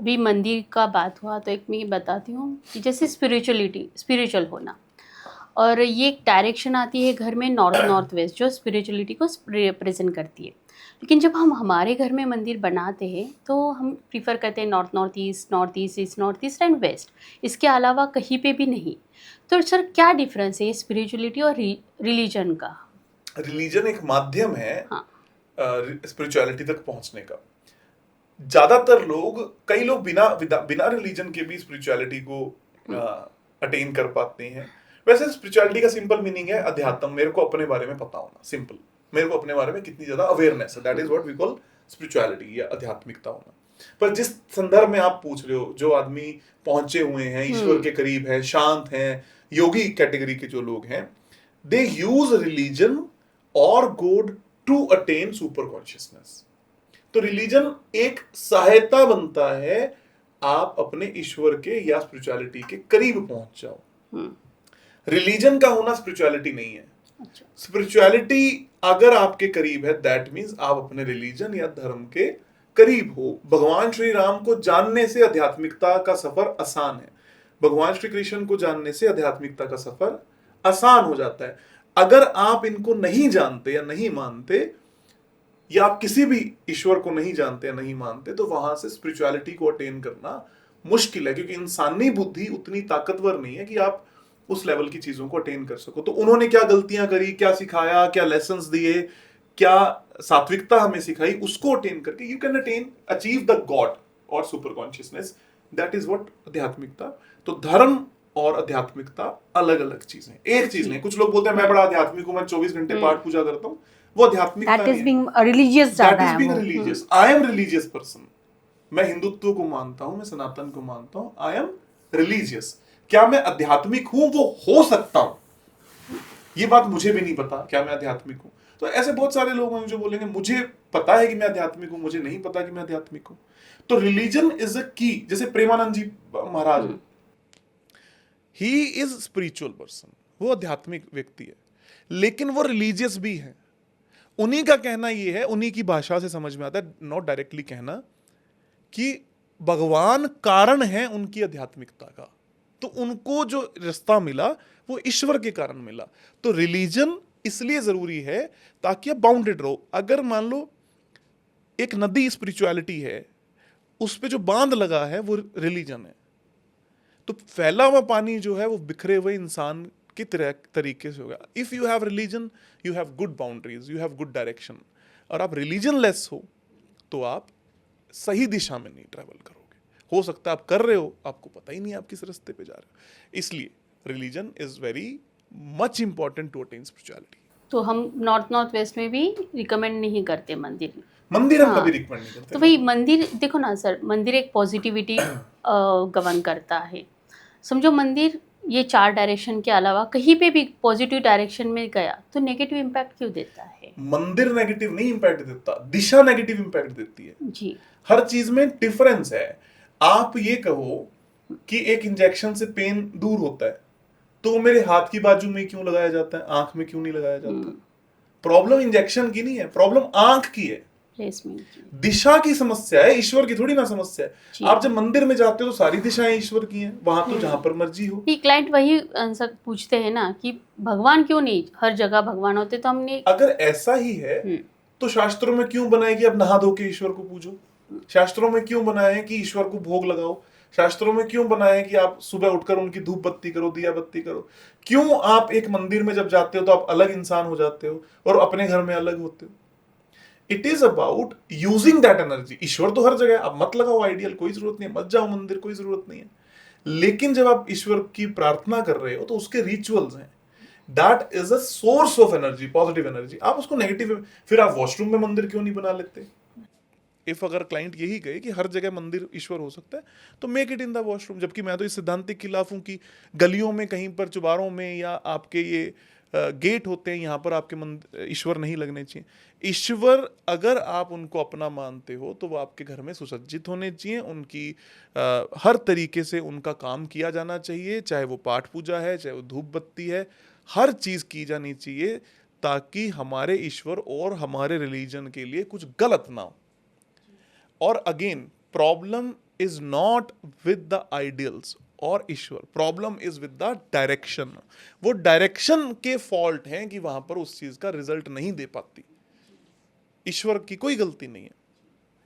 अभी मंदिर का बात हुआ तो एक मैं बताती हूँ कि जैसे स्पिरिचुअल होना, और ये एक डायरेक्शन आती है घर में नॉर्थ नॉर्थ वेस्ट जो स्पिरिचुअलिटी को रिप्रेजेंट करती है। लेकिन जब हम हमारे घर में मंदिर बनाते हैं तो हम प्रीफर करते हैं north east east north east and west, इसके अलावा कहीं पे भी नहीं। तो सर क्या डिफरेंस है स्पिरिचुअलिटी और रिलीजन का? रिलीजन एक माध्यम है हाँ। स्पिरिचुअलिटी तक पहुंचने का। ज्यादातर लोग, कई लोग बिना बिना रिलीजन के भी स्पिरिचुअलिटी को अटेन कर पाते हैं। वैसे स्पिरिचुअलिटी का सिंपल मीनिंग है अध्यात्म, मेरे को अपने बारे में पता होना, सिंपल। मेरे को अपने बारे में कितनी ज्यादा अवेयरनेस है, that is what we call spirituality या आध्यात्मिकता होना। पर जिस संदर्भ में आप पूछ रहे हो, जो आदमी पहुंचे हुए हैं, ईश्वर के करीब है, शांत हैं, योगी कैटेगरी के जो लोग हैं, दे यूज रिलीजन और god to attain super consciousness. तो रिलीजन एक सहायता बनता है आप अपने ईश्वर के या स्पिरिचुअलिटी के करीब पहुंच जाओ। रिलीजन का होना स्पिरिचुअलिटी नहीं है। स्पिरिचुअलिटी अगर आपके करीब है, दैट मीन्स आप अपने रिलीजन या धर्म के करीब हो। भगवान श्री राम को जानने से आध्यात्मिकता का सफर आसान है। भगवान श्री कृष्ण को जानने से आध्यात्मिकता का सफर आसान हो जाता है। अगर आप इनको नहीं जानते या नहीं मानते, या आप किसी भी ईश्वर को नहीं जानते या नहीं मानते, तो वहां से स्पिरिचुअलिटी को अटेन करना मुश्किल है, क्योंकि इंसानी बुद्धि उतनी ताकतवर नहीं है कि आप उस लेवल की चीजों को अटेन कर सको। तो उन्होंने क्या गलतियां करी, क्या सिखाया, क्या लेसन्स दिए, क्या सात्विकता हमें सिखाई, उसको अटेन करके you can achieve the god और super consciousness. That is what आध्यात्मिकता। तो धर्म और आध्यात्मिकता अलग अलग चीजें, एक चीज नहीं। कुछ लोग बोलते हैं मैं बड़ा आध्यात्मिक हूं, मैं 24 घंटे पाठ पूजा करता हूं, वो आध्यात्मिकता नहीं है। That is being religious ज्यादा है वो। Religious. I am religious person. मैं हिंदुत्व को मानता हूं, मैं सनातन को मानता हूं, आई एम रिलीजियस। क्या मैं आध्यात्मिक हूं? वो हो सकता हूं, ये बात मुझे भी नहीं पता क्या मैं आध्यात्मिक हूं। तो ऐसे बहुत सारे लोग हैं जो बोलेंगे मुझे पता है कि मैं आध्यात्मिक हूं, मुझे नहीं पता कि मैं आध्यात्मिक हूं। तो रिलीजन इज अ की। जैसे प्रेमानंद जी महाराज, ही इज स्पिरिचुअल पर्सन, वो आध्यात्मिक व्यक्ति है, लेकिन वो रिलीजियस भी है। उन्हीं का कहना यह है, उन्हीं की भाषा से समझ में आता है, नॉट डायरेक्टली कहना, कि भगवान कारण है उनकी आध्यात्मिकता का। तो उनको जो रास्ता मिला वो ईश्वर के कारण मिला। तो रिलीजन इसलिए जरूरी है ताकि आप बाउंडेड रहो। अगर मान लो एक नदी स्पिरिचुअलिटी है, उस पे जो बांध लगा है वो रिलीजन है, तो फैला हुआ पानी जो है वो बिखरे हुए इंसान की तरीके से होगा। If you have religion, you have good boundaries, you have good direction. और आप रिलीजन लेस हो तो आप सही दिशा में नहीं ट्रैवल करोगे। हो सकता है आप कर रहे हो, आपको पता ही नहीं आप किस रास्ते पे जा रहे हो। इसलिए religion is very much important to attain spirituality. तो हम नॉर्थ वेस्ट में भी रिकमेंड नहीं करते मंदिर। हम कभी रिकमेंड नहीं करते। तो भाई मंदिर देखो ना सर, मंदिर एक पॉजिटिविटी गवर्न करता है। समझो मंदिर ये 4 डायरेक्शन के अलावा कहीं पे भी पॉजिटिव डायरेक्शन में गया तो नेगेटिव इम्पैक्ट क्यों देता है? मंदिर नेगेटिव नहीं इम्पैक्ट देता, दिशा नेगेटिव इम्पैक्ट देती है जी। हर चीज में डिफरेंस है। आप ये कहो कि एक इंजेक्शन से पेन दूर होता है, तो मेरे हाथ की बाजू में क्यों लगाया जाता है, आंख में क्यों नहीं लगाया जाता? प्रॉब्लम इंजेक्शन की नहीं है, प्रॉब्लम आंख की है, दिशा की समस्या है, ईश्वर की थोड़ी ना समस्या है। आप जब मंदिर में जाते हो तो सारी दिशाएं ईश्वर की हैं, वहां तो जहां पर मर्जी हो। क्लाइंट वही आंसर पूछते हैं ना कि भगवान क्यों नहीं हर जगह भगवान होते? तो हमने अगर ऐसा ही है तो शास्त्रों में क्यों बनाए कि आप नहा धो के ईश्वर को पूजो? शास्त्रों में क्यों बनाए कि ईश्वर को भोग लगाओ? शास्त्रों में क्यों बनाए कि आप सुबह उठकर उनकी धूप बत्ती करो, दिया बत्ती करो? क्यों आप एक मंदिर में जब जाते हो तो आप अलग इंसान हो जाते हो और अपने घर में अलग होते हो? It is about using that energy. ईश्वर तो हर जगह, आप मत लगाओ आइडियल, कोई जरूरत नहीं है, मत जाओ मंदिर, कोई जरूरत नहीं है। लेकिन जब आप ईश्वर की प्रार्थना कर रहे हो तो उसके रिचुअल्स हैं, that is a source of energy, positive energy. आप उसको नेगेटिव, फिर आप वॉशरूम में मंदिर क्यों नहीं बना लेते? इफ अगर क्लाइंट यही कहे कि हर जगह मंदिर ईश्वर हो सकता है, तो make it in the washroom. जबकि मैं तो इस सिद्धांत के खिलाफ हूं कि गलियों में, कहीं पर चुबारों में, या आपके ये गेट होते हैं, यहाँ पर आपके ईश्वर नहीं लगने चाहिए। ईश्वर अगर आप उनको अपना मानते हो तो वो आपके घर में सुसज्जित होने चाहिए, उनकी हर तरीके से उनका काम किया जाना चाहिए, चाहे वो पाठ पूजा है, चाहे वो धूप बत्ती है, हर चीज़ की जानी चाहिए ताकि हमारे ईश्वर और हमारे रिलीजन के लिए कुछ गलत ना हो। और again problem is not with the ideals और ईश्वर, problem is with the direction. वो डायरेक्शन के फॉल्ट हैं कि वहां पर उस चीज का रिजल्ट नहीं दे पाती, ईश्वर की कोई गलती नहीं है।